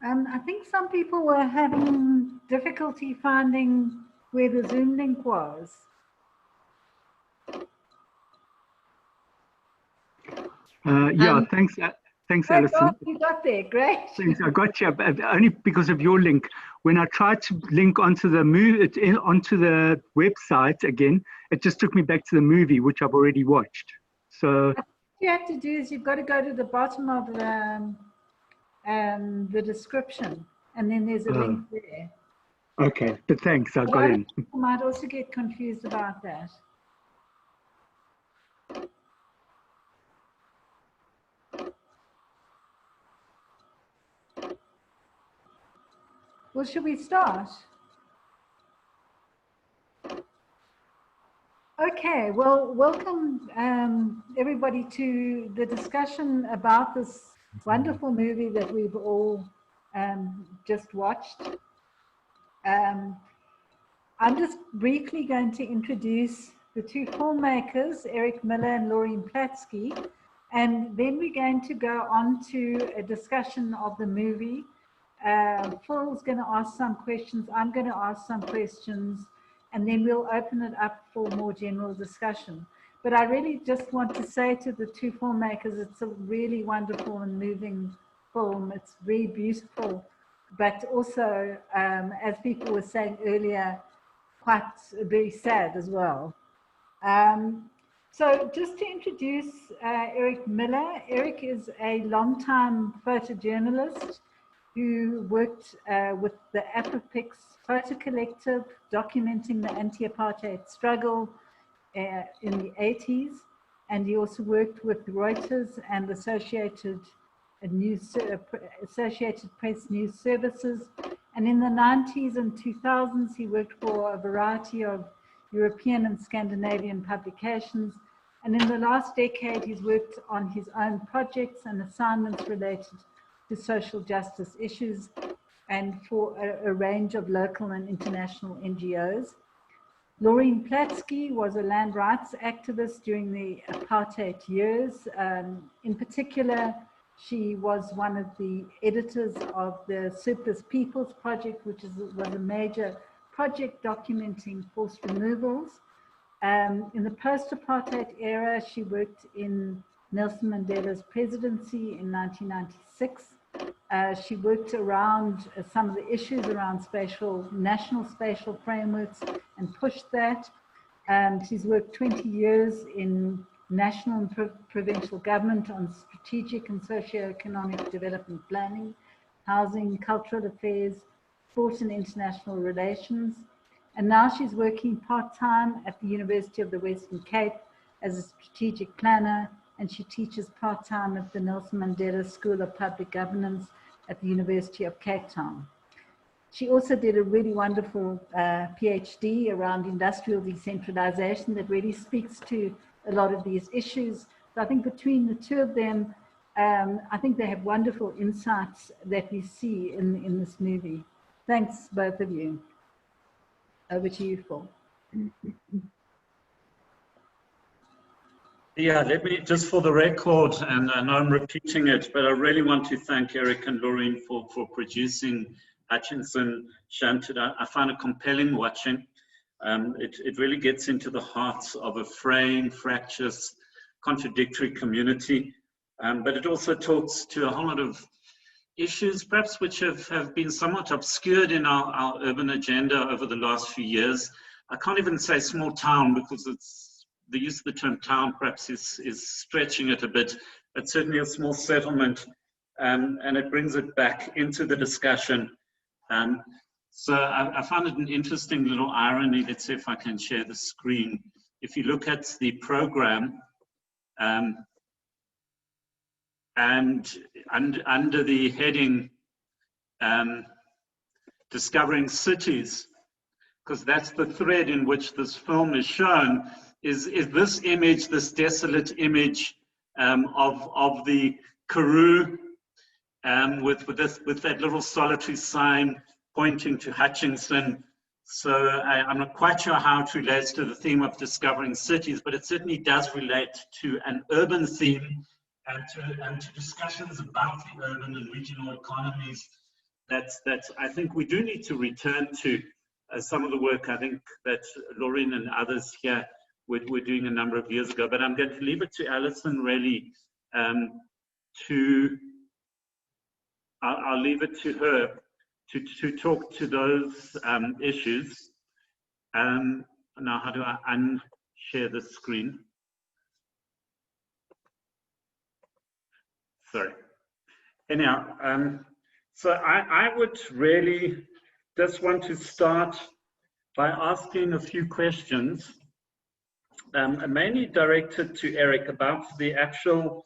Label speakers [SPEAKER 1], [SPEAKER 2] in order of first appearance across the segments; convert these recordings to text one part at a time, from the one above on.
[SPEAKER 1] I think some people were having difficulty finding where the Zoom link was.
[SPEAKER 2] Yeah, thanks, Alison.
[SPEAKER 1] You got there, great.
[SPEAKER 2] Thanks, I got you, but only because of your link. When I tried to link onto the onto the website again, it just took me back to the movie, which I've already watched. So
[SPEAKER 1] what you have to do is you've got to go to the bottom of the description, and then there's a link there.
[SPEAKER 2] Okay, but thanks, I got in.
[SPEAKER 1] People might also get confused about that. Well, should we start? Okay, well, welcome everybody to the discussion about this wonderful movie that we've all just watched. I'm just briefly going to introduce the two filmmakers, Eric Miller and Laurine Platzky, and then we're going to go on to a discussion of the movie. Phil's going to ask some questions, I'm going to ask some questions, and then we'll open it up for more general discussion. But I really just want to say to the two filmmakers, it's a really wonderful and moving film. It's very beautiful, but also, as people were saying earlier, quite very sad as well. So just to introduce Eric Miller. Eric is a long-time photojournalist who worked with the Afropix Photo Collective, documenting the anti-apartheid struggle in the 80s. And he also worked with Reuters and Associated Press News Services. And in the 90s and 2000s, he worked for a variety of European and Scandinavian publications. And in the last decade, he's worked on his own projects and assignments related to social justice issues and for a range of local and international NGOs. Laurine Platzky was a land rights activist during the apartheid years. In particular, she was one of the editors of the Surplus Peoples Project, which was a major project documenting forced removals. In the post-apartheid era, she worked in Nelson Mandela's presidency in 1996. She worked around some of the issues around national spatial frameworks and pushed that. She's worked 20 years in national and provincial government on strategic and socio-economic development planning, housing, cultural affairs, sport and international relations. And now she's working part-time at the University of the Western Cape as a strategic planner, and she teaches part-time at the Nelson Mandela School of Public Governance at the University of Cape Town. She also did a really wonderful PhD around industrial decentralization that really speaks to a lot of these issues. So I think between the two of them, I think they have wonderful insights that we see in this movie. Thanks, both of you. Over to you, Phil.
[SPEAKER 3] Yeah, let me, just for the record, and I know I'm repeating it, but I really want to thank Eric and Laurine for producing Hutchinson, Shunted. I find it compelling watching. It really gets into the heart of a fraying, fractious, contradictory community. But it also talks to a whole lot of issues, perhaps, which have been somewhat obscured in our urban agenda over the last few years. I can't even say small town, because the use of the term town perhaps is stretching it a bit, but certainly a small settlement, and it brings it back into the discussion. So I found it an interesting little irony. Let's see if I can share the screen. If you look at the program, and under the heading Discovering Cities, because that's the thread in which this film is shown, is this image, this desolate image of the Karoo, with that little solitary sign pointing to Hutchinson. So I'm not quite sure how it relates to the theme of discovering cities, but it certainly does relate to an urban theme and to discussions about the urban and regional economies I think we do need to return to some of the work I think that Laurine and others here were doing a number of years ago. But I'm going to leave it to Alison really I'll leave it to her to talk to those issues. Now, how do I unshare the screen? Sorry. Anyhow, so I would really just want to start by asking a few questions, mainly directed to Eric about the actual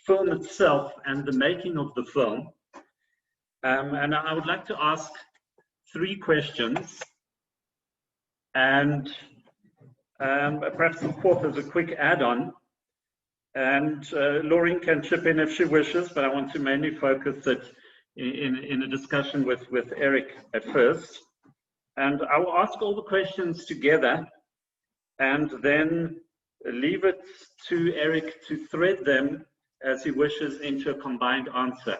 [SPEAKER 3] film itself and the making of the film. And I would like to ask 3 questions, and perhaps the 4th as a quick add-on. And Laurine can chip in if she wishes, but I want to mainly focus it in a discussion with Eric at first. And I will ask all the questions together and then leave it to Eric to thread them as he wishes into a combined answer.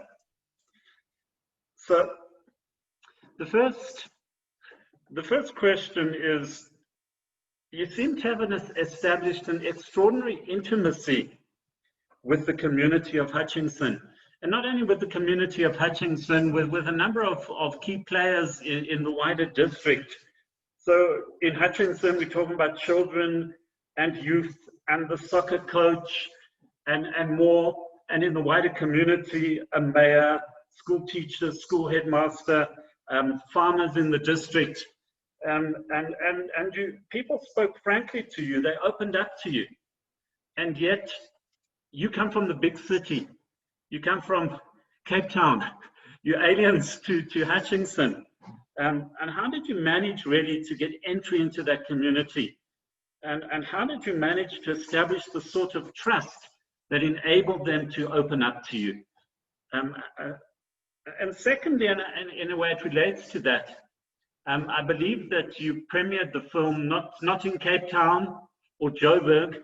[SPEAKER 3] So the first question is, you seem to have established an extraordinary intimacy with the community of Hutchinson, and not only with the community of Hutchinson, with a number of key players in the wider district. So in Hutchinson, we're talking about children and youth and the soccer coach and more, and in the wider community, a mayor, school teachers, school headmaster, farmers in the district, and people spoke frankly to you. They opened up to you, and yet you come from the big city. You come from Cape Town. You're aliens to Hutchinson. And how did you manage really to get entry into that community? And how did you manage to establish the sort of trust that enabled them to open up to you? And secondly, and in a way it relates to that, I believe that you premiered the film not in Cape Town or Joburg,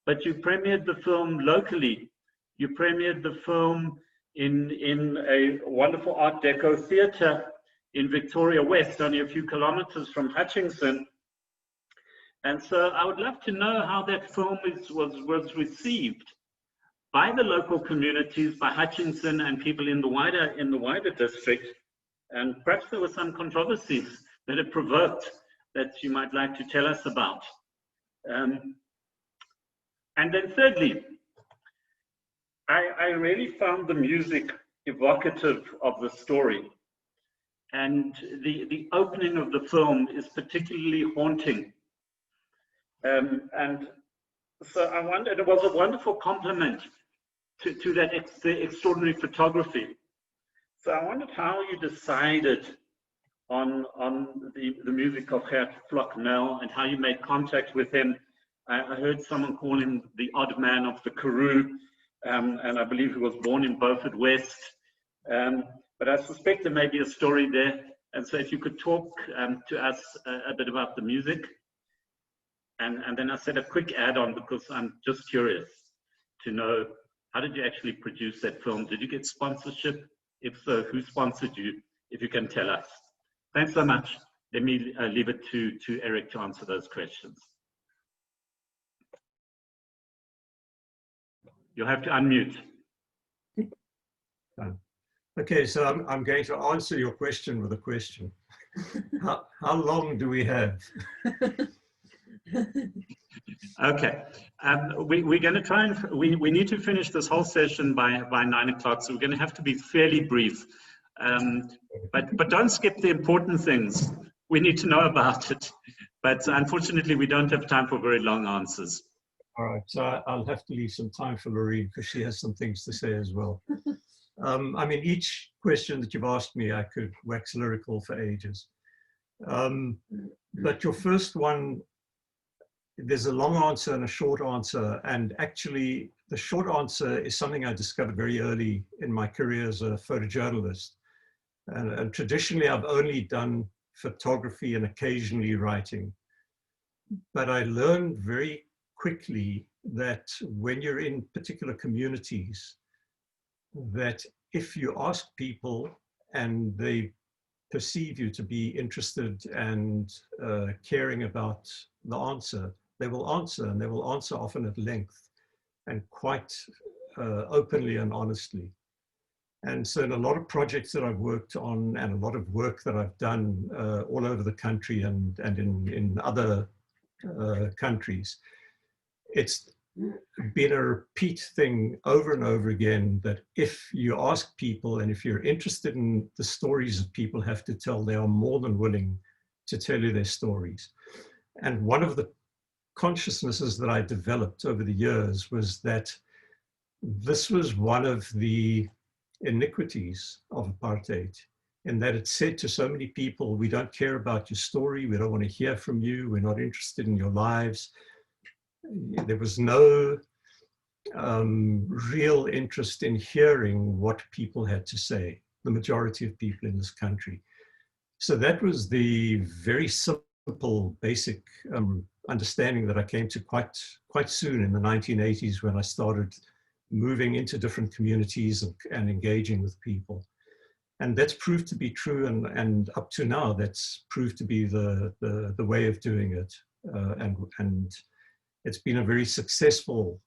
[SPEAKER 3] but you premiered the film locally. You premiered the film in a wonderful Art Deco theatre in Victoria West, only a few kilometers from Hutchinson. And so I would love to know how that film was received by the local communities, by Hutchinson and people in the wider district. And perhaps there were some controversies that it provoked that you might like to tell us about. And then thirdly, I really found the music evocative of the story. And the opening of the film is particularly haunting. And so I wondered, it was a wonderful compliment to that extraordinary photography. So I wondered how you decided on the music of Garth Klein and how you made contact with him. I heard someone call him the odd man of the Karoo, and I believe he was born in Beaufort West. But I suspect there may be a story there. And so if you could talk to us a bit about the music. And then I said a quick add-on, because I'm just curious to know, how did you actually produce that film? Did you get sponsorship? If so, who sponsored you? If you can tell us. Thanks so much. Let me leave it to Eric to answer those questions. You'll have to unmute.
[SPEAKER 4] Okay, so I'm going to answer your question with a question. How long do we have?
[SPEAKER 3] Okay, we're going to try and we need to finish this whole session by 9 o'clock, so we're going to have to be fairly brief. But don't skip the important things. We need to know about it. But unfortunately, we don't have time for very long answers.
[SPEAKER 4] All right, so I'll have to leave some time for Laurine because she has some things to say as well. I mean, each question that you've asked me, I could wax lyrical for ages. But your first one, there's a long answer and a short answer. And actually, the short answer is something I discovered very early in my career as a photojournalist. And traditionally, I've only done photography and occasionally writing. But I learned very quickly that when you're in particular communities, that if you ask people and they perceive you to be interested and caring about the answer, they will answer, and they will answer often at length and quite openly and honestly. And so in a lot of projects that I've worked on and a lot of work that I've done all over the country and in other countries, it's been a repeat thing over and over again that if you ask people and if you're interested in the stories that people have to tell, they are more than willing to tell you their stories. And one of the consciousnesses that I developed over the years was that this was one of the iniquities of apartheid, in that it said to so many people, we don't care about your story, we don't want to hear from you, we're not interested in your lives. There was no real interest in hearing what people had to say, the majority of people in this country. So that was the very simple, basic understanding that I came to quite soon in the 1980s, when I started moving into different communities and engaging with people. And that's proved to be true, and up to now, that's proved to be the way of doing it. And it's been a very successful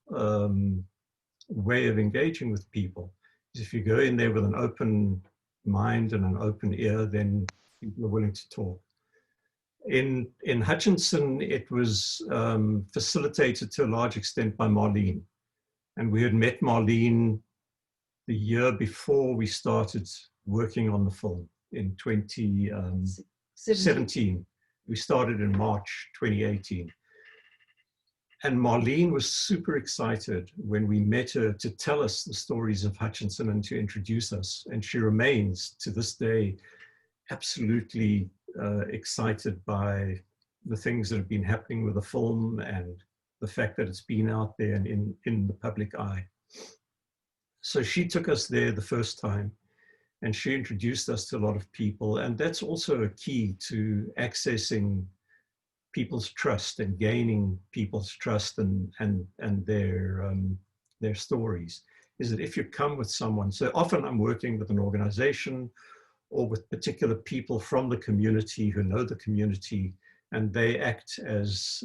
[SPEAKER 4] way of engaging with people. If you go in there with an open mind and an open ear, then people are willing to talk. In Hutchinson, it was facilitated to a large extent by Marlene. And we had met Marlene the year before we started working on the film in 2017. We started in March 2018. And Marlene was super excited when we met her to tell us the stories of Hutchinson and to introduce us. And she remains to this day absolutely excited by the things that have been happening with the film and the fact that it's been out there and in the public eye. So she took us there the first time, and she introduced us to a lot of people. And that's also a key to accessing people's trust and gaining people's trust and their stories, is that if you come with someone, so often I'm working with an organization or with particular people from the community who know the community, and they act as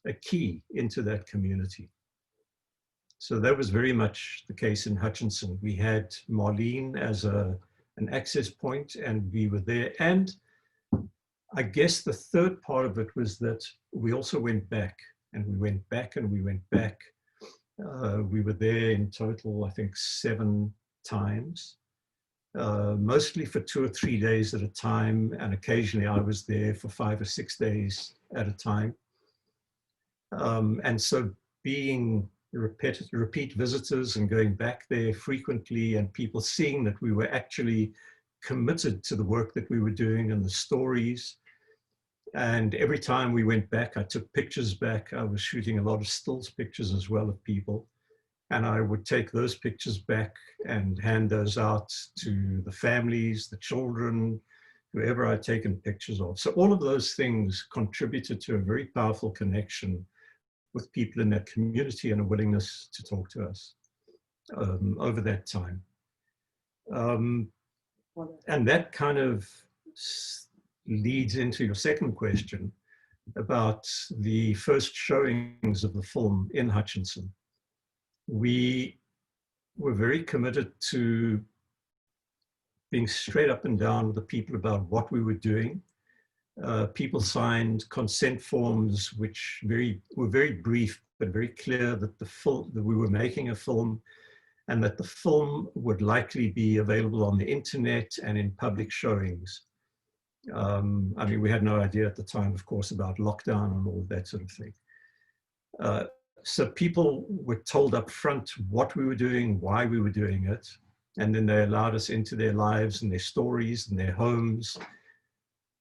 [SPEAKER 4] a key into that community. So that was very much the case in Hutchinson. We had Marlene as an access point, and we were there. And I guess the third part of it was that we also went back, and we went back, and we went back. We were there in total, I think, 7 times, mostly for 2 or 3 days at a time. And occasionally I was there for 5 or 6 days at a time. And so being repeat visitors and going back there frequently, and people seeing that we were actually committed to the work that we were doing and the stories. And every time we went back, I took pictures back. I was shooting a lot of stills pictures as well of people. And I would take those pictures back and hand those out to the families, the children, whoever I'd taken pictures of. So all of those things contributed to a very powerful connection with people in that community and a willingness to talk to us over that time. And that kind of leads into your second question about the first showings of the film in Hutchinson. We were very committed to being straight up and down with the people about what we were doing. People signed consent forms, which were very brief, but very clear that that we were making a film, and that the film would likely be available on the internet and in public showings. I mean, we had no idea at the time, of course, about lockdown and all of that sort of thing. So people were told up front what we were doing, why we were doing it, and then they allowed us into their lives and their stories and their homes.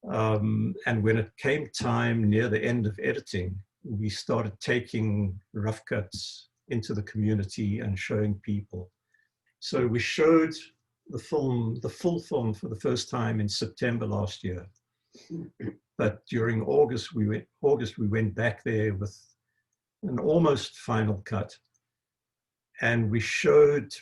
[SPEAKER 4] And when it came time near the end of editing, we started taking rough cuts into the community and showing people. So we showed the film, the full film, for the first time in September last year. But during August, we went back there with an almost final cut. And we showed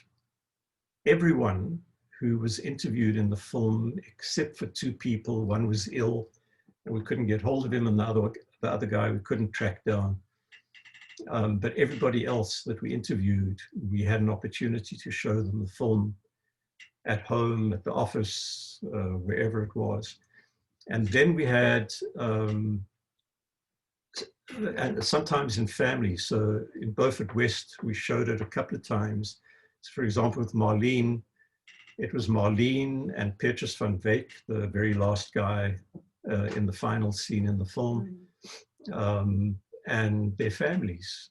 [SPEAKER 4] everyone who was interviewed in the film, except for two people. One was ill and we couldn't get hold of him, and the other guy we couldn't track down. But everybody else that we interviewed, we had an opportunity to show them the film at home, at the office, wherever it was. And then we had, and sometimes in families. So in Beaufort West, we showed it a couple of times. So for example, with Marlene, it was Marlene and Petrus van Wyk, the very last guy in the final scene in the film, and their families,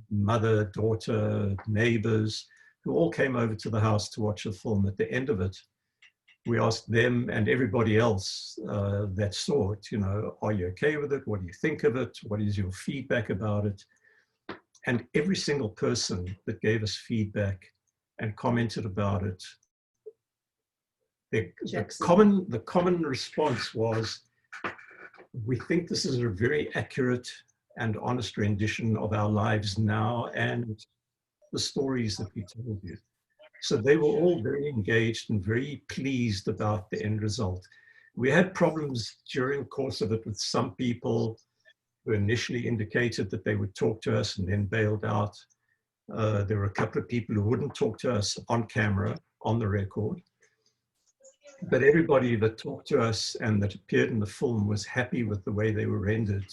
[SPEAKER 4] mother, daughter, neighbors, who all came over to the house to watch the film. At the end of it, we asked them and everybody else that saw it, you know, are you okay with it? What do you think of it? What is your feedback about it? And every single person that gave us feedback and commented about it, the common response was, we think this is a very accurate and honest rendition of our lives now and the stories that we told you. So they were all very engaged and very pleased about the end result. We had problems during the course of it with some people who initially indicated that they would talk to us and then bailed out. There were a couple of people who wouldn't talk to us on camera, on the record. But everybody that talked to us and that appeared in the film was happy with the way they were rendered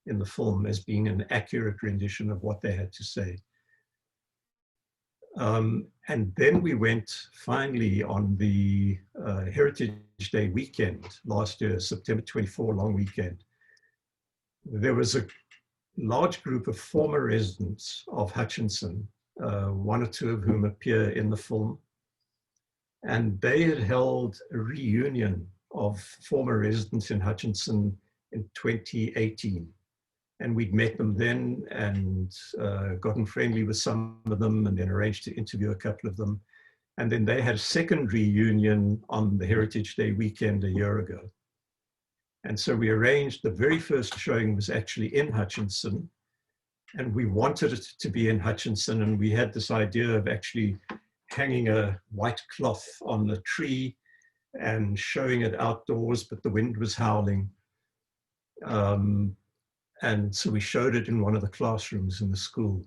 [SPEAKER 4] in the film as being an accurate rendition of what they had to say. And then we went finally on the Heritage Day weekend last year, September 24, long weekend. There was a large group of former residents of Hutchinson, one or two of whom appear in the film. And they had held a reunion of former residents in Hutchinson in 2018. And we'd met them then and gotten friendly with some of them and then arranged to interview a couple of them. And then they had a second reunion on the Heritage Day weekend a year ago. And so we arranged, the very first showing was actually in Hutchinson. And we wanted it to be in Hutchinson. And we had this idea of actually hanging a white cloth on the tree and showing it outdoors, but the wind was howling. And so we showed it in one of the classrooms in the school,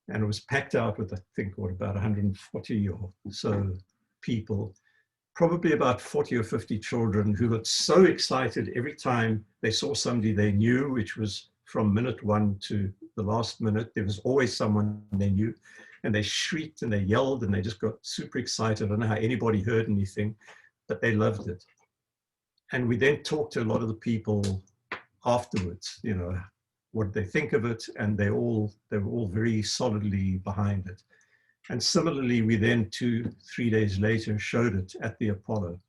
[SPEAKER 4] and it was packed out with, I think, what, about 140 or so people, probably about 40 or 50 children who got so excited every time they saw somebody they knew, which was from minute one to the last minute. There was always someone they knew, and they shrieked and they yelled and they just got super excited. I don't know how anybody heard anything, but they loved it. And we then talked to a lot of the people afterwards, you know, what did they think of it? And they were all very solidly behind it. And similarly, we then 2-3 days later showed it at the Apollo,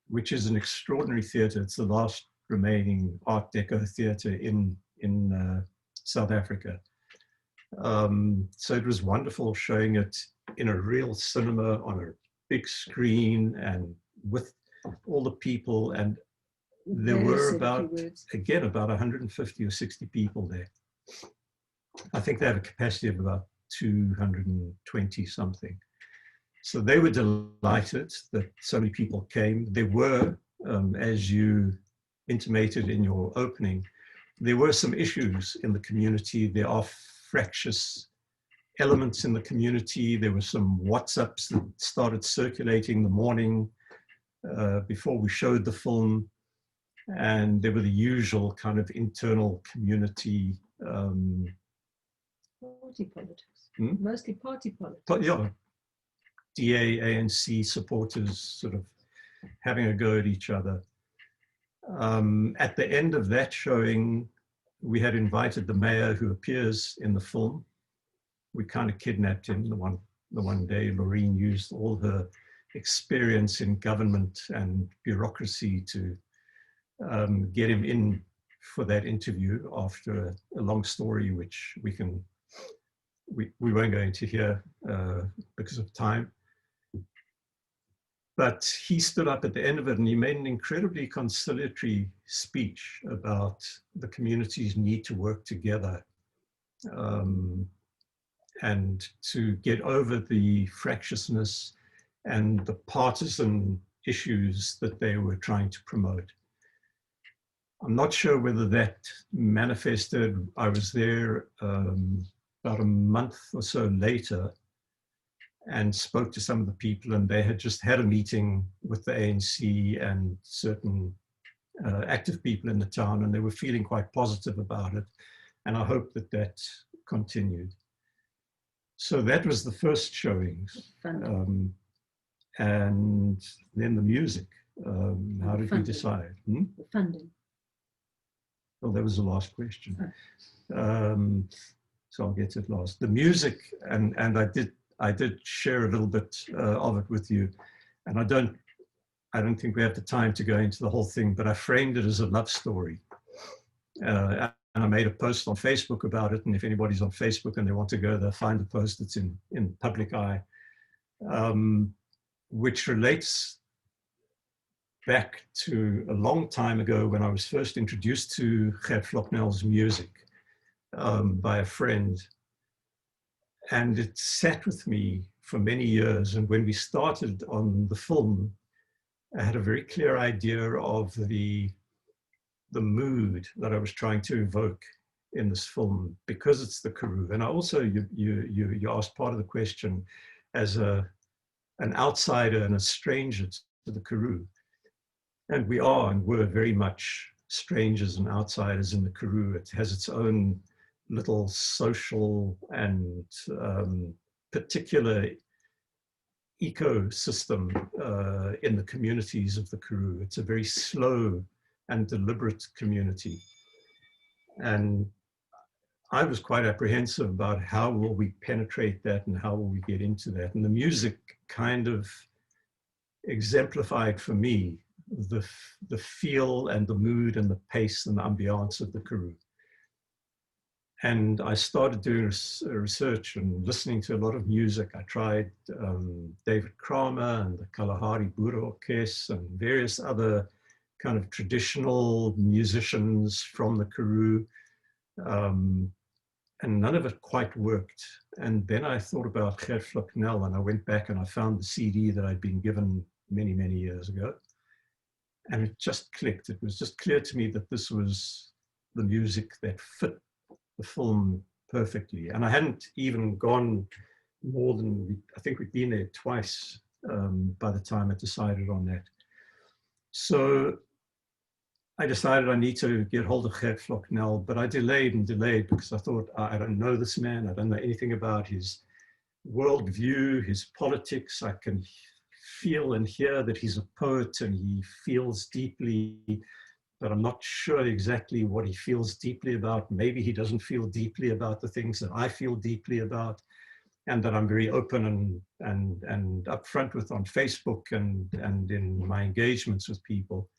[SPEAKER 4] which is an extraordinary theater. It's the last remaining Art Deco theater in South Africa. So it was wonderful showing it in a real cinema on a big screen and with all the people. And there were about 150 or 60 people there. I think they have a capacity of about 220 something. So they were delighted that so many people came. There were, as you intimated in your opening, there were some issues in the community. There are fractious elements in the community. There were some WhatsApps that started circulating the morning before we showed the film. And there were the usual kind of internal community.
[SPEAKER 5] Party politics, mostly party politics.
[SPEAKER 4] But yeah, DA, ANC supporters sort of having a go at each other. At the end of that showing, we had invited the mayor who appears in the film. We kind of kidnapped him the one day. Laurine used all her experience in government and bureaucracy to get him in for that interview after a long story, which we won't go into here because of time. But he stood up at the end of it and he made an incredibly conciliatory speech about the community's need to work together and to get over the fractiousness and the partisan issues that they were trying to promote. I'm not sure whether that manifested. I was there about a month or so later and spoke to some of the people, and they had just had a meeting with the ANC and certain active people in the town, and they were feeling quite positive about it. And I hope that that continued. So that was the first showings. And then the music. How did we decide?
[SPEAKER 5] The funding.
[SPEAKER 4] Well, that was the last question. So I'll get to it last. The music, and I did share a little bit of it with you, and I don't think we have the time to go into the whole thing, but I framed it as a love story. And I made a post on Facebook about it, and if anybody's on Facebook and they want to go there, find the post. It's in public eye, which relates back to a long time ago when I was first introduced to Garth music by a friend. And it sat with me for many years. And when we started on the film, I had a very clear idea of the mood that I was trying to evoke in this film, because it's the Karoo. And I also, you asked part of the question as an outsider and a stranger to the Karoo. And we are and were very much strangers and outsiders in the Karoo. It has its own little social and particular ecosystem in the communities of the Karoo. It's a very slow and deliberate community. And I was quite apprehensive about how will we penetrate that and how will we get into that. And the music kind of exemplified for me the feel and the mood and the pace and the ambiance of the Karoo. And I started doing research and listening to a lot of music. I tried David Kramer and the Kalahari Boere Orkest and various other kind of traditional musicians from the Karoo. And none of it quite worked. And then I thought about Garth Klein, and I went back and I found the CD that I'd been given many, many years ago. And it just clicked. It was just clear to me that this was the music that fit the film perfectly. And I hadn't even gone more than, I think we'd been there twice by the time I decided on that. So I decided I need to get hold of Garth Klein, but I delayed and delayed because I thought, I don't know this man. I don't know anything about his worldview, his politics. I can feel and hear that he's a poet and he feels deeply, but I'm not sure exactly what he feels deeply about. Maybe he doesn't feel deeply about the things that I feel deeply about, and that I'm very open and upfront with on Facebook and in my engagements with people.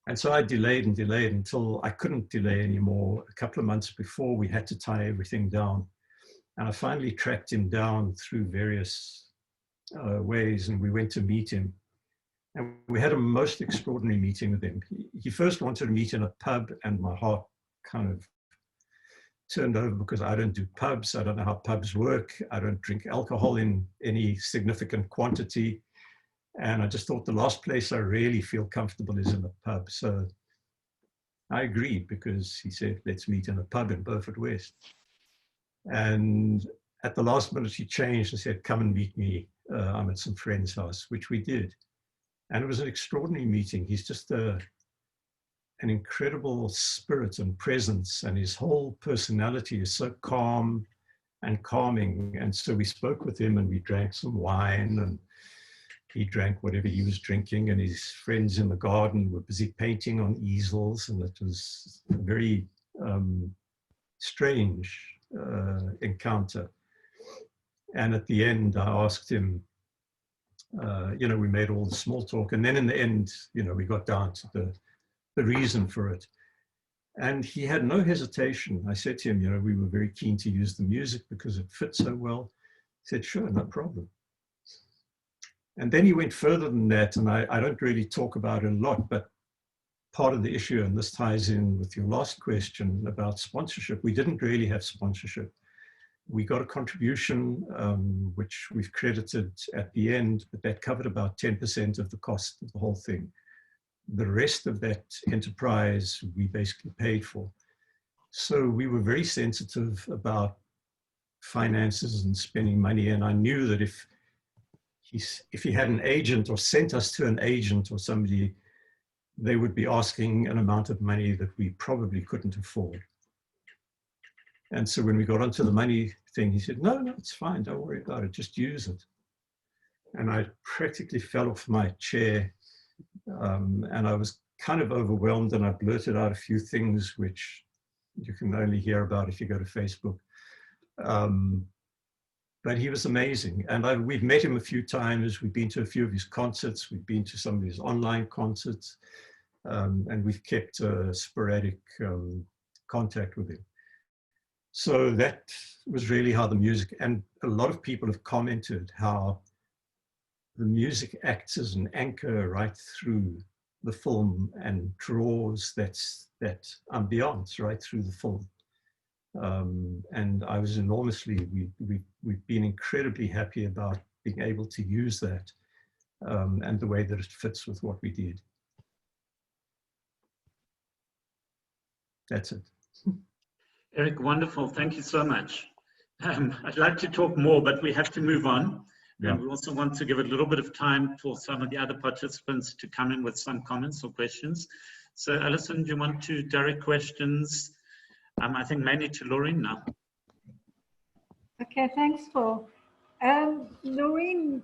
[SPEAKER 4] And so I delayed and delayed until I couldn't delay anymore. A couple of months before, we had to tie everything down. And I finally tracked him down through various ways, and we went to meet him. And we had a most extraordinary meeting with him. He first wanted to meet in a pub, and my heart kind of turned over because I don't do pubs. I don't know how pubs work. I don't drink alcohol in any significant quantity. And I just thought the last place I really feel comfortable is in a pub. So I agreed because he said, let's meet in a pub in Beaufort West. And at the last minute, he changed and said, come and meet me. I'm at some friend's house, which we did. And it was an extraordinary meeting. He's just an incredible spirit and presence, and his whole personality is so calm and calming. And so we spoke with him and we drank some wine, and he drank whatever he was drinking, and his friends in the garden were busy painting on easels, and it was a very strange encounter. And at the end, I asked him, we made all the small talk, and then in the end, we got down to the reason for it. And he had no hesitation. I said to him, we were very keen to use the music because it fit so well. He said, sure, no problem. And then he went further than that, and I don't really talk about it a lot, but part of the issue, and this ties in with your last question about sponsorship, we didn't really have sponsorship. We got a contribution, which we've credited at the end, but that covered about 10% of the cost of the whole thing. The rest of that enterprise we basically paid for. So we were very sensitive about finances and spending money. And I knew that if he had an agent or sent us to an agent or somebody, they would be asking an amount of money that we probably couldn't afford. And so when we got onto the money thing, he said, no, it's fine. Don't worry about it. Just use it. And I practically fell off my chair. And I was kind of overwhelmed, and I blurted out a few things which you can only hear about if you go to Facebook. But he was amazing. And we've met him a few times. We've been to a few of his concerts. We've been to some of his online concerts. And we've kept sporadic contact with him. So that was really how the music, and a lot of people have commented how the music acts as an anchor right through the film and draws that ambiance right through the film. And I was enormously, we've been incredibly happy about being able to use that and the way that it fits with what we did. That's it.
[SPEAKER 3] Eric, wonderful. Thank you so much. I'd like to talk more, but we have to move on.
[SPEAKER 4] Yeah.
[SPEAKER 3] And we also want to give a little bit of time for some of the other participants to come in with some comments or questions. So Alison, do you want to direct questions? I think mainly to Laurine now.
[SPEAKER 1] Okay, thanks, Paul. Laurine,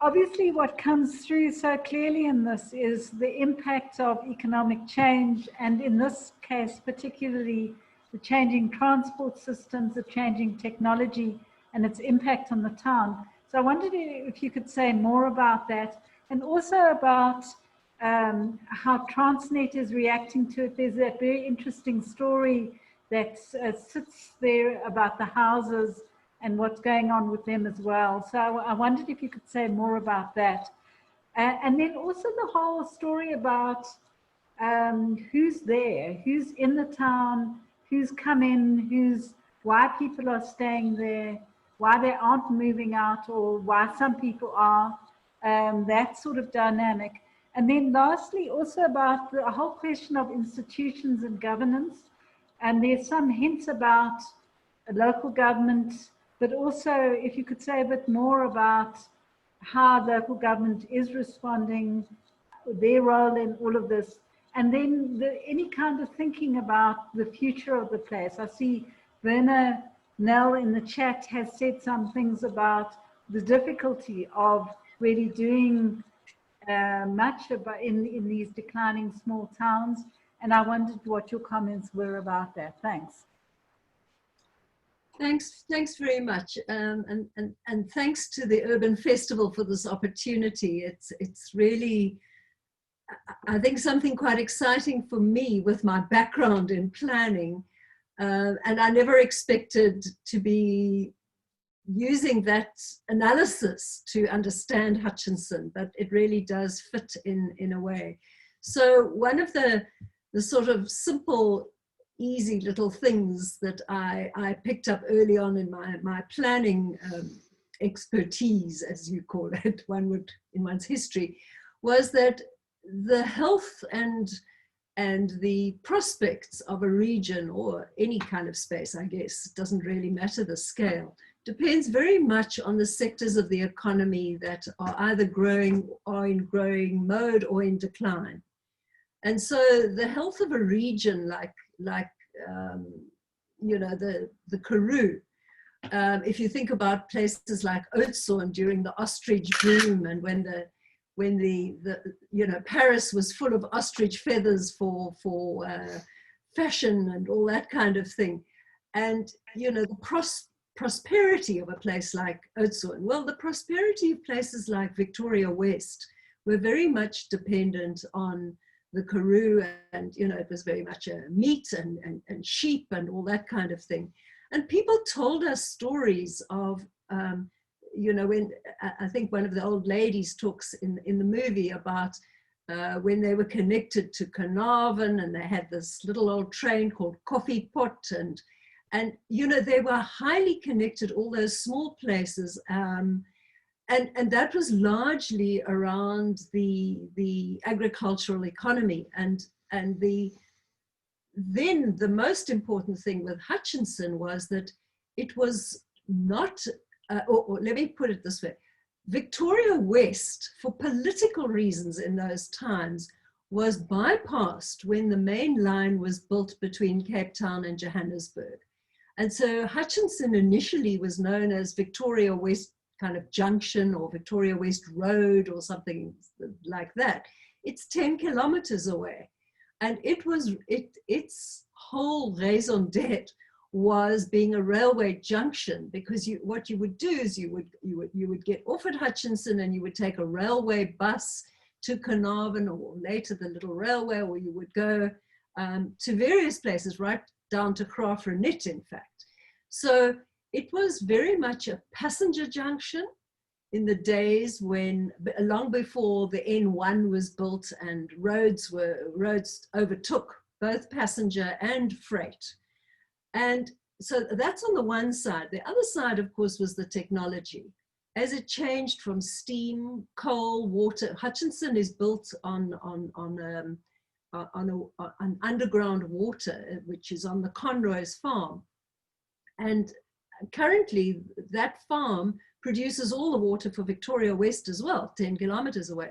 [SPEAKER 1] obviously what comes through so clearly in this is the impact of economic change, and in this case particularly the changing transport systems, the changing technology and its impact on the town. So I wondered if you could say more about that, and also about how Transnet is reacting to it. There's that very interesting story that sits there about the houses and what's going on with them as well. So I wondered if you could say more about that. And then also the whole story about who's there, who's in the town, who's come in, why people are staying there, why they aren't moving out, or why some people are, that sort of dynamic. And then lastly, also about the whole question of institutions and governance. And there's some hints about local government, but also if you could say a bit more about how local government is responding, their role in all of this, and then any kind of thinking about the future of the place. I see Werner Nell in the chat has said some things about the difficulty of really doing much about in these declining small towns, and I wondered what your comments were about that. Thanks.
[SPEAKER 5] Thanks very much, and thanks to the Urban Festival for this opportunity. It's really, I think, something quite exciting for me with my background in planning, and I never expected to be using that analysis to understand Hutchinson, but it really does fit in a way. So one of the sort of simple, easy little things that I picked up early on in my planning expertise, as you call it, one would in one's history, was that the health and the prospects of a region or any kind of space, I guess, doesn't really matter the scale, depends very much on the sectors of the economy that are either growing or in growing mode or in decline. And so the health of a region like you know, the Karoo, if you think about places like Oudtshoorn during the ostrich boom, and when the you know, Paris was full of ostrich feathers for fashion and all that kind of thing, and you know, the prosperity of a place like Oudtshoorn. Well, the prosperity of places like Victoria West were very much dependent on the Karoo, and you know, it was very much meat and sheep and all that kind of thing. And people told us stories of, you know, when I think one of the old ladies talks in the movie about when they were connected to Carnarvon, and they had this little old train called Coffee Pot, And, you know, they were highly connected, all those small places. And that was largely around the agricultural economy. And then the most important thing with Hutchinson was that it was not, or let me put it this way, Victoria West, for political reasons in those times, was bypassed when the main line was built between Cape Town and Johannesburg. And so Hutchinson initially was known as Victoria West kind of junction or Victoria West Road or something like that. It's 10 kilometers away. And its whole raison d'etre was being a railway junction, because what you would do is you would get off at Hutchinson and you would take a railway bus to Carnarvon, or later the little railway, or you would go to various places, right down to Graaff-Reinet, in fact. So it was very much a passenger junction in the days when, long before the N1 was built and roads overtook both passenger and freight. And so that's on the one side. The other side, of course, was the technology. As it changed from steam, coal, water, Hutchinson is built on underground water, which is on the Conroy's farm. And currently that farm produces all the water for Victoria West as well, 10 kilometers away.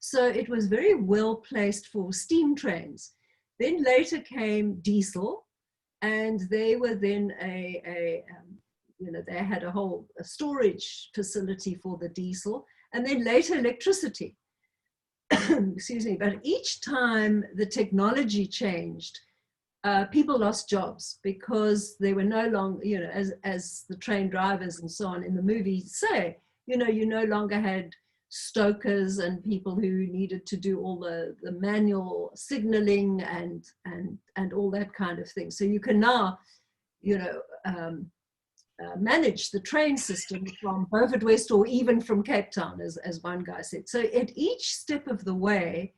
[SPEAKER 5] So it was very well placed for steam trains. Then later came diesel, and they were then they had a whole storage facility for the diesel, and then later electricity. Excuse me, but each time the technology changed, people lost jobs, because they were no longer, you know, as the train drivers and so on in the movie say, you know, you no longer had stokers and people who needed to do all the manual signaling and all that kind of thing. So you can now, you know, manage the train system from Beaufort West or even from Cape Town, as one guy said. So at each step of the way,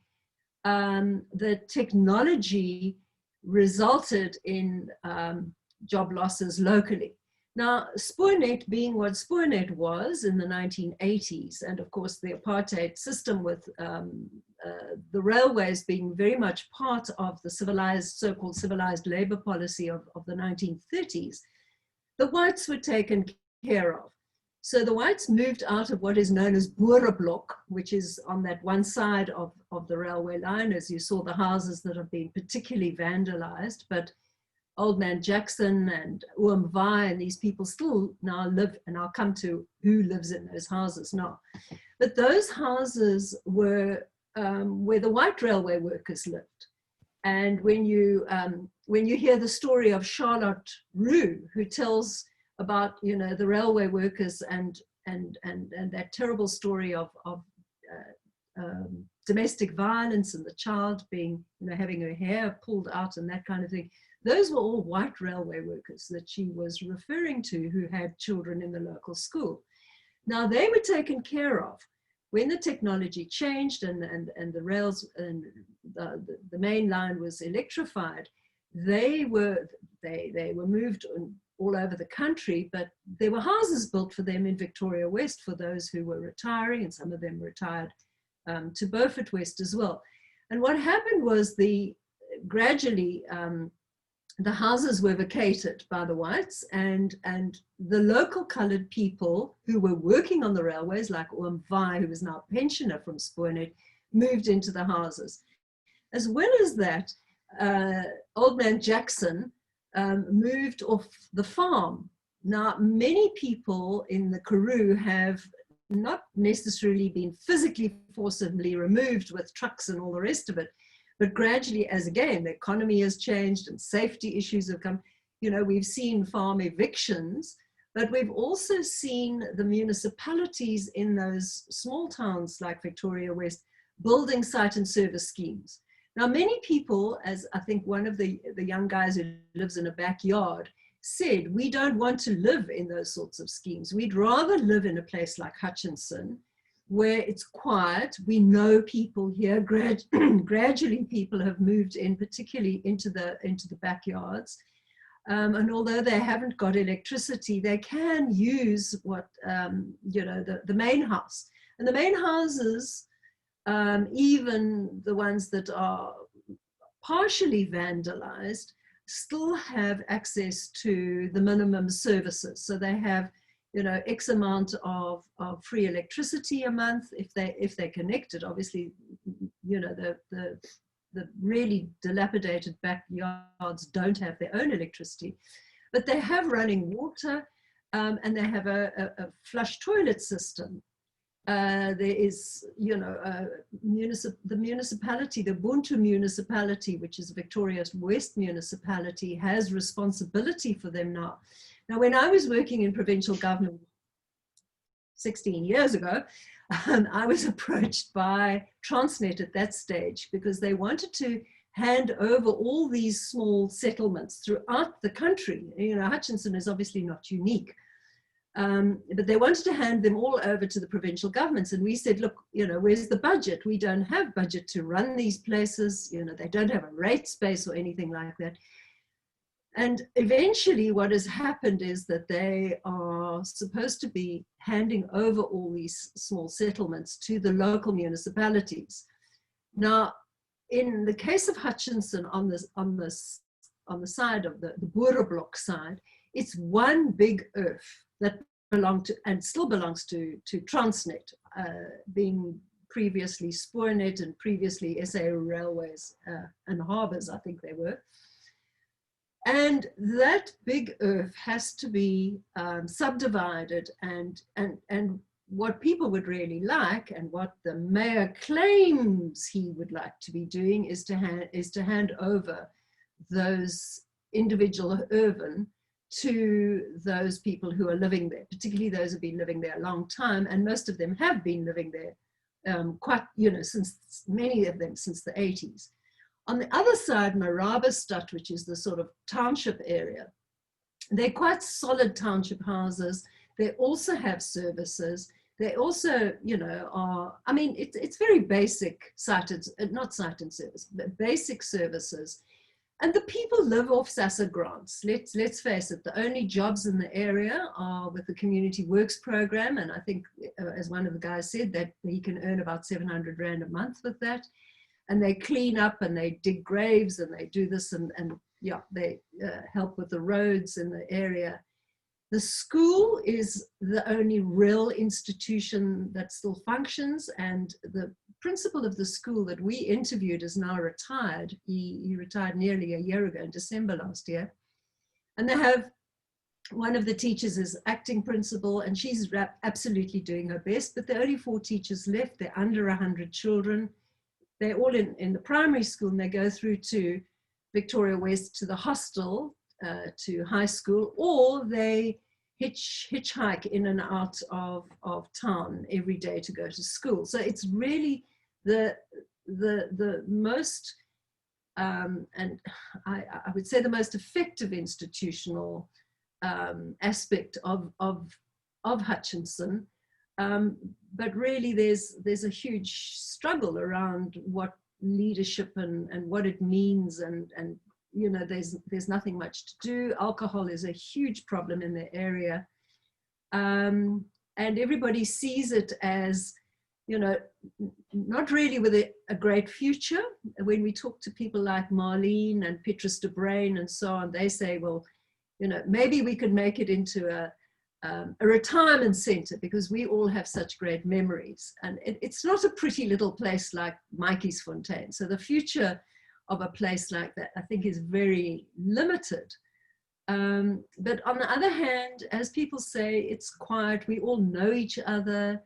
[SPEAKER 5] the technology resulted in job losses locally. Now, Spoornet being what Spoornet was in the 1980s, and of course the apartheid system with the railways being very much part of the civilized, so-called civilized labor policy of the 1930s, the whites were taken care of. So the whites moved out of what is known as Boereblok, which is on that one side of the railway line, as you saw the houses that have been particularly vandalized, but Old Man Jackson and Oom Vai and these people still now live, and I'll come to who lives in those houses now. But those houses were where the white railway workers lived. And when you hear the story of Charlotte Roux, who tells about, you know, the railway workers and that terrible story of domestic violence and the child being, you know, having her hair pulled out and that kind of thing, those were all white railway workers that she was referring to, who had children in the local school. Now, they were taken care of. When the technology changed and the rails and the main line was electrified, they were moved all over the country, but there were houses built for them in Victoria West for those who were retiring, and some of them retired to Beaufort West as well. And what happened was gradually the houses were vacated by the whites, and the local colored people who were working on the railways, like Oom Vai, who was now a pensioner from Spoornet, moved into the houses. As well as that, Old Man Jackson moved off the farm. Now, many people in the Karoo have not necessarily been physically forcibly removed with trucks and all the rest of it, but gradually, as again, the economy has changed and safety issues have come, you know, we've seen farm evictions, but we've also seen the municipalities in those small towns like Victoria West building site and service schemes. Now, many people, as I think one of the young guys who lives in a backyard said, we don't want to live in those sorts of schemes. We'd rather live in a place like Hutchinson, where it's quiet. We know people here. Gradually, people have moved in, particularly into the backyards. And although they haven't got electricity, they can use what, you know, the main house. And the main houses, even the ones that are partially vandalized, still have access to the minimum services. So they have, you know, X amount of free electricity a month if they're connected. Obviously, you know, the really dilapidated backyards don't have their own electricity, but they have running water, and they have a flush toilet system. There is, you know, the municipality, the Ubuntu municipality, which is Victoria's West municipality, has responsibility for them now. Now, when I was working in provincial government 16 years ago, I was approached by Transnet at that stage because they wanted to hand over all these small settlements throughout the country. You know, Hutchinson is obviously not unique. But they wanted to hand them all over to the provincial governments. And we said, look, you know, where's the budget? We don't have budget to run these places. You know, they don't have a rate space or anything like that. And eventually what has happened is that they are supposed to be handing over all these small settlements to the local municipalities. Now, in the case of Hutchinson, on the side of the Boerenblok side, it's one big earth that belonged to, and still belongs to Transnet, being previously Spoornet and previously SA Railways and Harbours, I think they were. And that big earth has to be subdivided, and what people would really like, and what the mayor claims he would like to be doing, is to hand over those individual urban to those people who are living there, particularly those who have been living there a long time, and most of them have been living there quite, you know, since, many of them since the 80s. On the other side, Marabastad, which is the sort of township area, they're quite solid township houses. They also have services. They also, you know, are, I mean, it's very basic not site and service, but basic services. And the people live off SASSA grants. Let's face it, the only jobs in the area are with the Community Works program. And I think, as one of the guys said, that he can earn about 700 Rand a month with that. And they clean up and they dig graves and they do this, and yeah, they help with the roads in the area. The school is the only real institution that still functions, and the principal of the school that we interviewed is now retired. He retired nearly a year ago, in December last year. And they have, one of the teachers is acting principal, and she's absolutely doing her best, but there are only 4 teachers left. They're under 100 children. They're all in the primary school, and they go through to Victoria West to the hostel, to high school, or they hitchhike in and out of town every day to go to school. So it's really the most, and I would say the most effective institutional aspect of Hutchinson. But really there's a huge struggle around what leadership and what it means, and you know, there's nothing much to do. Alcohol is a huge problem in the area, and everybody sees it as, you know, not really with a great future. When we talk to people like Marlene and Petrus de Bruin and so on, they say, well, you know, maybe we could make it into a retirement center, because we all have such great memories. And it's not a pretty little place like Mikey's Fontaine. So the future of a place like that, I think, is very limited. But on the other hand, as people say, it's quiet. We all know each other.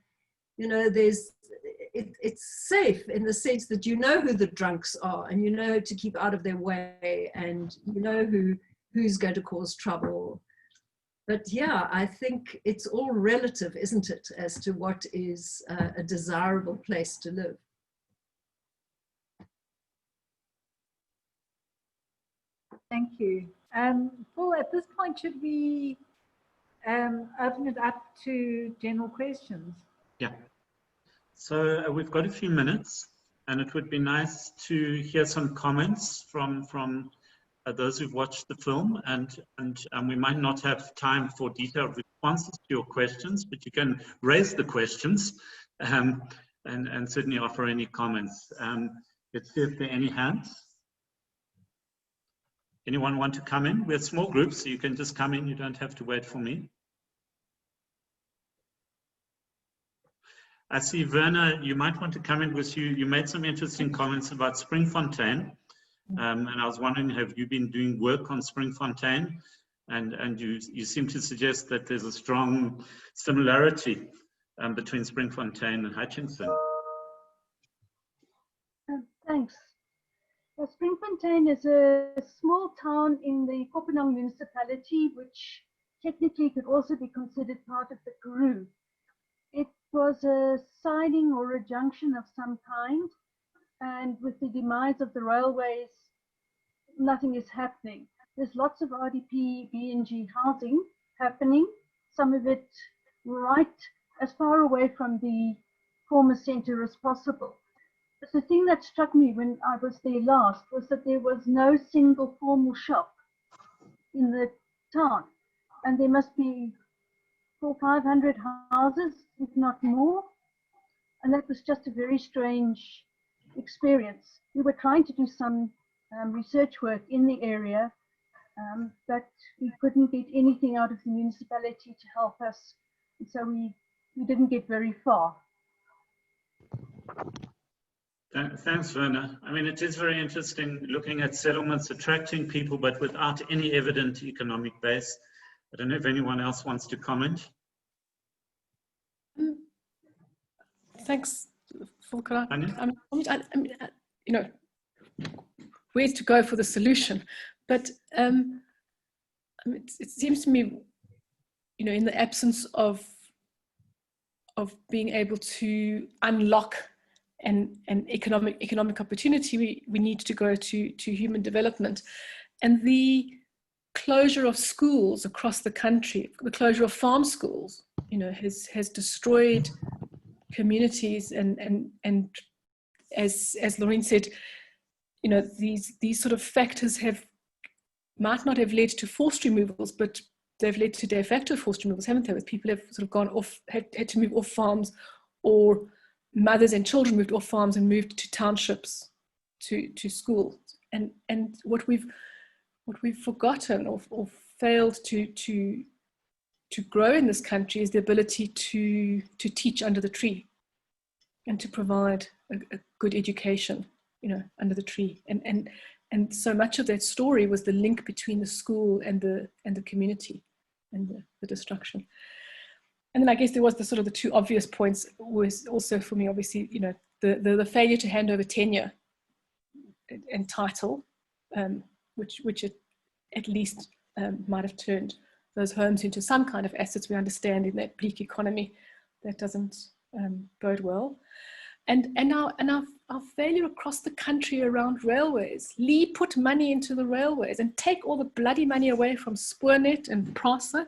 [SPEAKER 5] You know, it's safe in the sense that you know who the drunks are, and you know to keep out of their way, and you know who's going to cause trouble. But yeah, I think it's all relative, isn't it, as to what is a desirable place to live.
[SPEAKER 1] Thank you. Paul, at this point, should we open it up to general questions?
[SPEAKER 3] Yeah. So we've got a few minutes, and it would be nice to hear some comments from those who've watched the film, and we might not have time for detailed responses to your questions, but you can raise the questions and certainly offer any comments. Let's see if there are any hands. Anyone want to come in? We're small groups, so you can just come in. You don't have to wait for me. I see, Werner, you might want to come in with you made some interesting comments about Springfontein. And I was wondering, have you been doing work on Springfontein? And you seem to suggest that there's a strong similarity between Springfontein and Hutchinson.
[SPEAKER 6] Thanks. Well, Springfontein is a small town in the Kopanang municipality, which technically could also be considered part of the Karoo. It was a siding or a junction of some kind, and with the demise of the railways, nothing is happening. There's lots of RDP, BNG housing happening, some of it right as far away from the former centre as possible. But the thing that struck me when I was there last was that there was no single formal shop in the town, and there must be 400 or 500 houses, if not more, and that was just a very strange experience. We were trying to do some research work in the area, but we couldn't get anything out of the municipality to help us, and so we didn't get very far.
[SPEAKER 3] Thanks, Werner. I mean, it is very interesting looking at settlements attracting people, but without any evident economic base. I don't know if anyone else wants to comment.
[SPEAKER 7] Thanks, Volker. I mean, you know, where to go for the solution, but I mean, it seems to me, you know, in the absence of being able to unlock an economic opportunity, we need to go to human development, and the closure of schools across the country, the closure of farm schools, you know, has destroyed communities, and as Laurine said, you know, these sort of factors might not have led to forced removals, but they've led to de facto forced removals, haven't they? With people have sort of gone off, had to move off farms, or mothers and children moved off farms and moved to townships, to schools. And what we've forgotten or failed to grow in this country is the ability to teach under the tree and to provide a good education, you know, under the tree. And so much of that story was the link between the school and the community and the destruction. And then I guess there was the sort of the two obvious points was also for me, obviously, you know, the failure to hand over tenure and title, which it at least might have turned those homes into some kind of assets. We understand in that bleak economy that doesn't bode well. And our failure across the country around railways. Lee put money into the railways and take all the bloody money away from Spoornet and Prasa,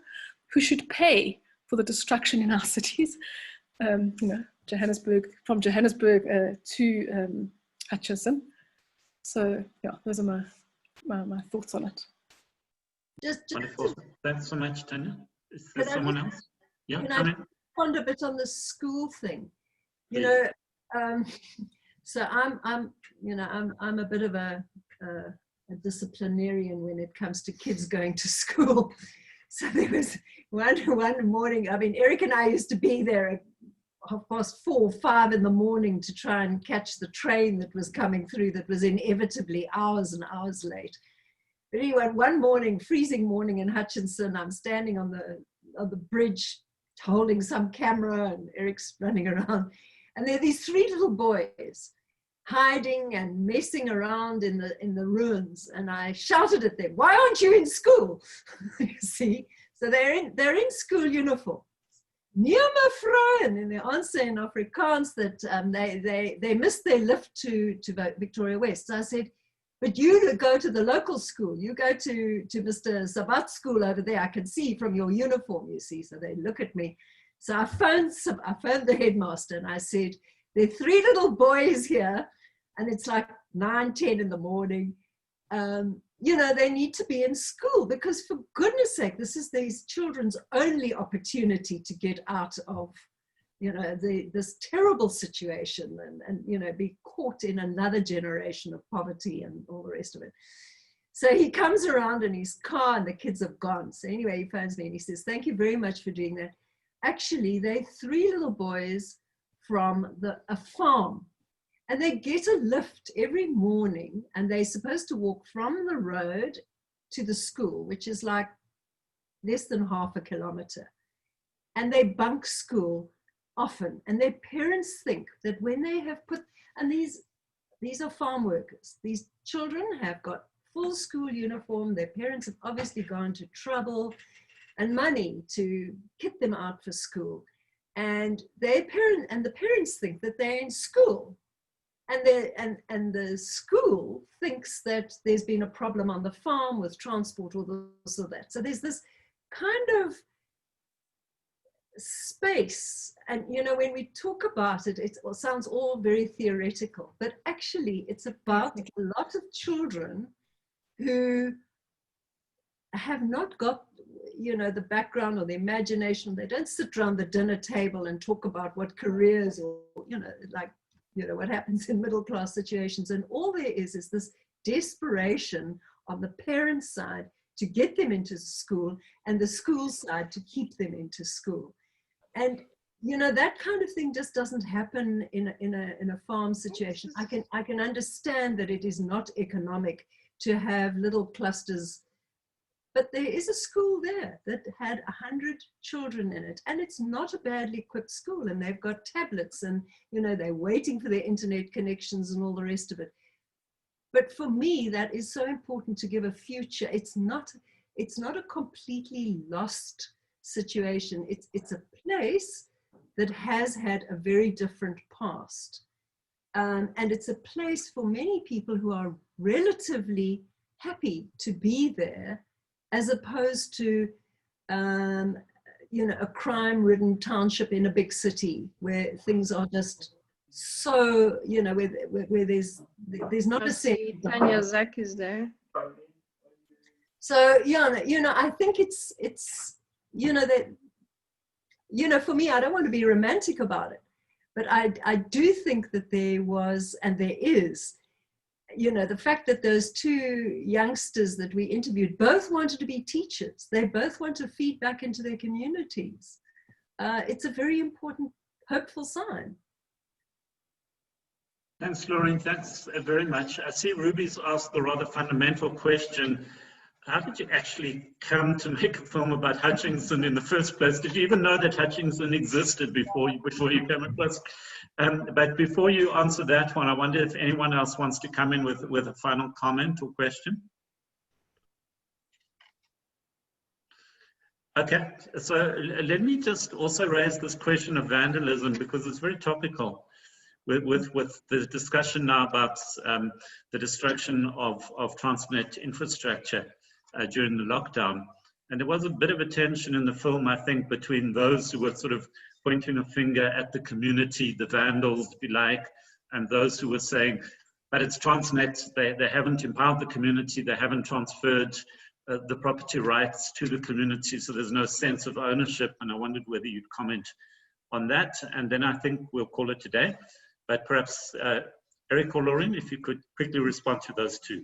[SPEAKER 7] who should pay for the destruction in our cities. You know, from Johannesburg to Hutchinson. So yeah, those are my thoughts on it.
[SPEAKER 3] Wonderful. Thanks so much, Tanya. Is there someone else? Yeah, come in.
[SPEAKER 5] Ponder a bit on the school thing. You know, so I'm a bit of a disciplinarian when it comes to kids going to school. So there was one morning, I mean, Eric and I used to be there at 4:30 or 5 in the morning to try and catch the train that was coming through that was inevitably hours and hours late. But anyway, one morning, freezing morning in Hutchinson, I'm standing on the bridge holding some camera, and Eric's running around. And there are these 3 little boys hiding and messing around in the ruins. And I shouted at them, "Why aren't you in school?" You see, so they're in school uniform. Nee mevrou, and then they answer in Afrikaans that they missed their lift to Victoria West. So I said, "But you go to the local school. You go to Mr. Sabat's school over there. I can see from your uniform, you see." So they look at me. So I phoned the headmaster and I said, "There are 3 little boys here, and it's like 9, 10 in the morning. they need to be in school, because for goodness sake, this is these children's only opportunity to get out of, this terrible situation and be caught in another generation of poverty and all the rest of it. So he comes around in his car and the kids have gone. So anyway, he phones me and he says, thank you very much for doing that. Actually, they're 3 little boys from a farm, and they get a lift every morning, and they're supposed to walk from the road to the school, which is like less than half a kilometer. And they bunk school often. And their parents think that when they have and these are farm workers. These children have got full school uniform. Their parents have obviously gone to trouble and money to get them out for school. And the parents think that they're in school. And the school thinks that there's been a problem on the farm with transport or this or that. So there's this kind of space. And, when we talk about it, it sounds all very theoretical, but actually it's about a lot of children who have not got, the background or the imagination. They don't sit around the dinner table and talk about what careers or, what happens in middle class situations. And all there is this desperation on the parents' side to get them into school, and the school side to keep them into school. And that kind of thing just doesn't happen in a farm situation. I can understand that it is not economic to have little clusters, but there is a school there that had 100 children in it, and it's not a badly equipped school, and they've got tablets, and they're waiting for their internet connections and all the rest of it. But for me, that is so important to give a future. It's not a completely lost situation. It's a place that has had a very different past, and it's a place for many people who are relatively happy to be there, as opposed to a crime-ridden township in a big city where things are just so, where there's not a sense.
[SPEAKER 8] Tanya, Zack is there.
[SPEAKER 5] So I think it's that for me, I don't want to be romantic about it, but I do think that there was, and there is, the fact that those 2 youngsters that we interviewed both wanted to be teachers. They both want to feed back into their communities. It's a very important, hopeful sign.
[SPEAKER 3] Thanks, Laurine. Thanks very much. I see Ruby's asked the rather fundamental question. How did you actually come to make a film about Hutchinson in the first place? Did you even know that Hutchinson existed before you came across? But before you answer that one, I wonder if anyone else wants to come in with a final comment or question. Okay, so let me just also raise this question of vandalism, because it's very topical with the discussion now about the destruction of Transnet infrastructure during the lockdown. And there was a bit of a tension in the film, I think, between those who were sort of pointing a finger at the community, the vandals, if you like, and those who were saying, but it's Transnet, they haven't empowered the community, they haven't transferred the property rights to the community, so there's no sense of ownership. And I wondered whether you'd comment on that. And then I think we'll call it today. But perhaps Eric or Laurine, if you could quickly respond to those 2.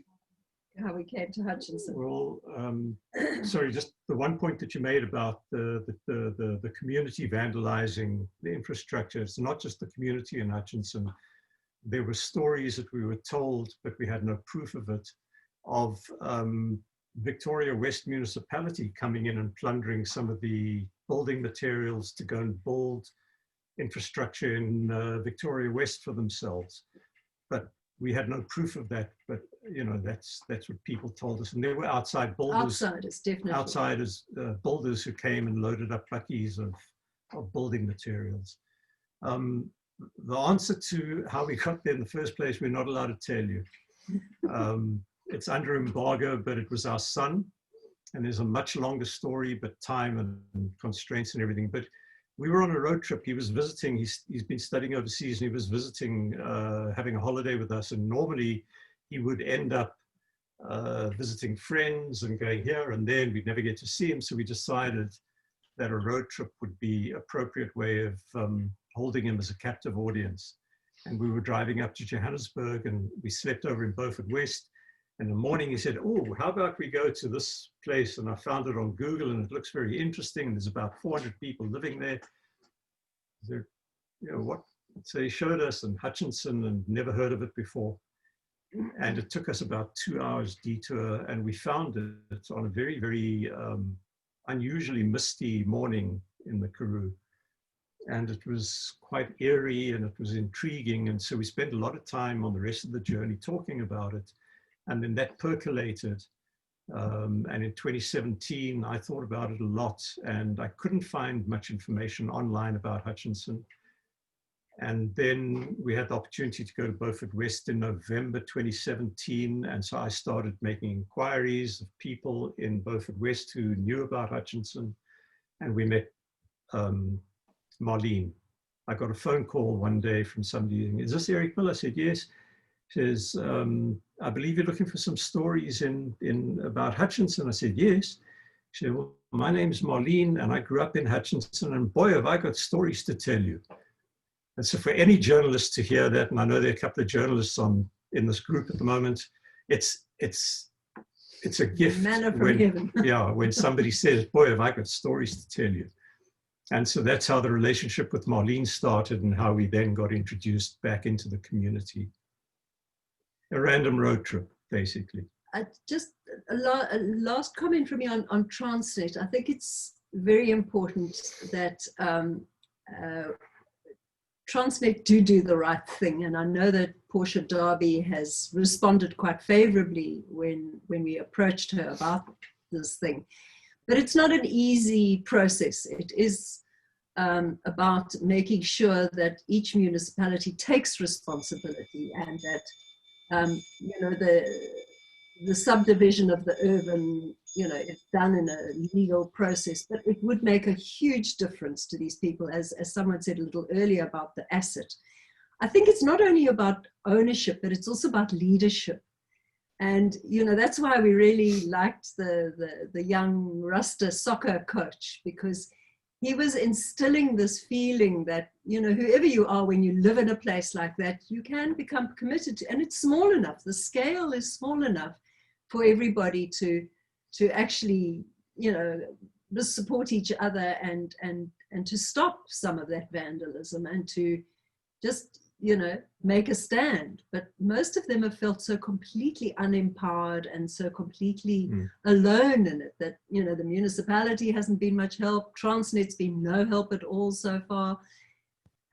[SPEAKER 5] How we came to Hutchinson.
[SPEAKER 4] Well, sorry, just the one point that you made about the community vandalizing the infrastructure. It's not just the community in Hutchinson. There were stories that we were told, but we had no proof of it, of Victoria West Municipality coming in and plundering some of the building materials to go and build infrastructure in Victoria West for themselves. But we had no proof of that, but that's what people told us. And there were outside builders.
[SPEAKER 5] Outsiders, definitely. Outsiders,
[SPEAKER 4] builders who came and loaded up buckies of building materials. The answer to how we got there in the first place, we're not allowed to tell you. It's under embargo, but it was our son. And there's a much longer story, but time and constraints and everything. But we were on a road trip. He was visiting, he's been studying overseas, and he was visiting, having a holiday with us. And normally he would end up visiting friends and going here and there, and we'd never get to see him. So we decided that a road trip would be an appropriate way of holding him as a captive audience. And we were driving up to Johannesburg, and we slept over in Beaufort West. In the morning, he said, "Oh, how about we go to this place?" And I found it on Google, and it looks very interesting. There's about 400 people living there. You know what? So he showed us, and Hutchinson, and never heard of it before. And it took us about 2 hours detour, and we found it on a very, very unusually misty morning in the Karoo. And it was quite eerie, and it was intriguing. And so we spent a lot of time on the rest of the journey talking about it. And then that percolated. And in 2017, I thought about it a lot, and I couldn't find much information online about Hutchinson. And then we had the opportunity to go to Beaufort West in November 2017. And so I started making inquiries of people in Beaufort West who knew about Hutchinson. And we met Marlene. I got a phone call one day from somebody, "Is this Eric Miller?" I said, "Yes." She says, "I believe you're looking for some stories about Hutchinson." I said, "Yes." She said, "Well, my name is Marlene, and I grew up in Hutchinson, and boy, have I got stories to tell you." And so for any journalist to hear that, and I know there are a couple of journalists in this group at the moment, it's a gift.
[SPEAKER 5] Manna from heaven.
[SPEAKER 4] Yeah, when somebody says, "Boy, have I got stories to tell you." And so that's how the relationship with Marlene started, and how we then got introduced back into the community. A random road trip, basically.
[SPEAKER 5] Just a last comment from me on Transnet. I think it's very important that Transnet do the right thing. And I know that Portia Darby has responded quite favorably when we approached her about this thing. But it's not an easy process. It is about making sure that each municipality takes responsibility, and that you know, the subdivision of the urban, you know, it's done in a legal process, but it would make a huge difference to these people, as someone said a little earlier about the asset. I think it's not only about ownership, but it's also about leadership. And, you know, that's why we really liked the young Rasta soccer coach, because he was instilling this feeling that, you know, whoever you are, when you live in a place like that, you can become committed to, and it's small enough. The scale is small enough for everybody to actually, you know, support each other and to stop some of that vandalism, and to just, you know, make a stand. But most of them have felt so completely unempowered and so completely alone in it that, you know, the municipality hasn't been much help. Transnet's been no help at all so far.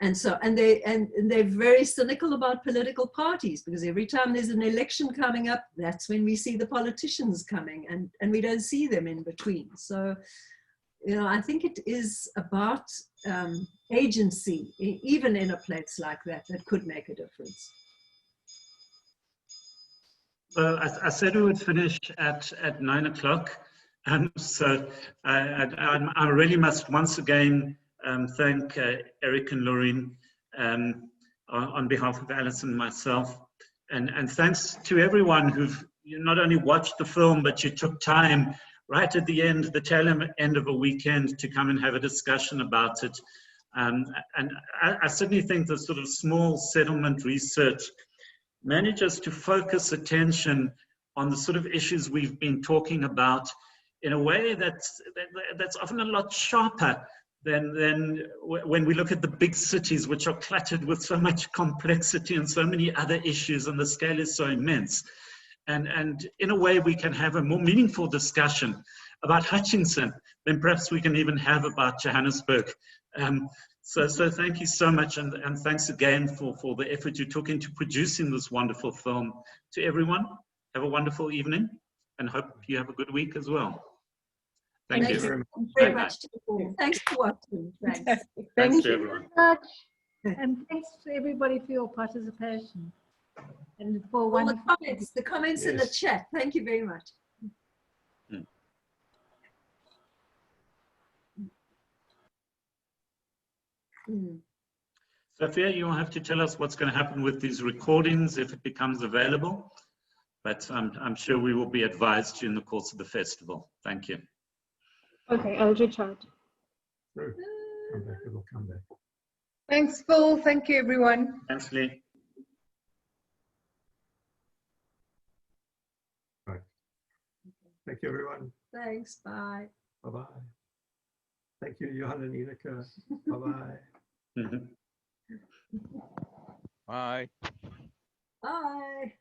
[SPEAKER 5] And so, and they're very cynical about political parties, because every time there's an election coming up, that's when we see the politicians coming, and we don't see them in between. So, you know, I think it is about agency, even in a place like that could make a difference.
[SPEAKER 3] Well, I said we would finish at 9 o'clock. So I really must once again thank Eric and Laurine on behalf of Alison and myself. And thanks to everyone who've not only watched the film, but you took time right at the end, the tail end of a weekend, to come and have a discussion about it. And I certainly think the sort of small settlement research manages to focus attention on the sort of issues we've been talking about in a way that's often a lot sharper than when we look at the big cities, which are cluttered with so much complexity and so many other issues, and the scale is so immense. And in a way, we can have a more meaningful discussion about Hutchinson than perhaps we can even have about Johannesburg. So thank you so much, and thanks again for the effort you took into producing this wonderful film. To everyone, have a wonderful evening, and hope you have a good week as well. Thank you
[SPEAKER 5] very much. Thanks for watching. Thanks.
[SPEAKER 3] Thanks to everyone.
[SPEAKER 1] And thanks to everybody for your participation. And for
[SPEAKER 5] all the comments in the chat. Thank you very much.
[SPEAKER 3] Sophia, you'll have to tell us what's going to happen with these recordings if it becomes available. but I'm sure we will be advised during the course of the festival. Thank you.
[SPEAKER 8] Okay, I'll reach out.
[SPEAKER 4] Sure. Come back, it'll come back.
[SPEAKER 9] Thanks, Phil. Thank you, everyone.
[SPEAKER 3] Thanks, Lee.
[SPEAKER 4] Right. Thank you, everyone.
[SPEAKER 5] Thanks. Bye.
[SPEAKER 4] Bye-bye. Thank you, Johan and Ineke. Bye-bye.
[SPEAKER 3] Mhm.
[SPEAKER 10] Bye.
[SPEAKER 5] Bye.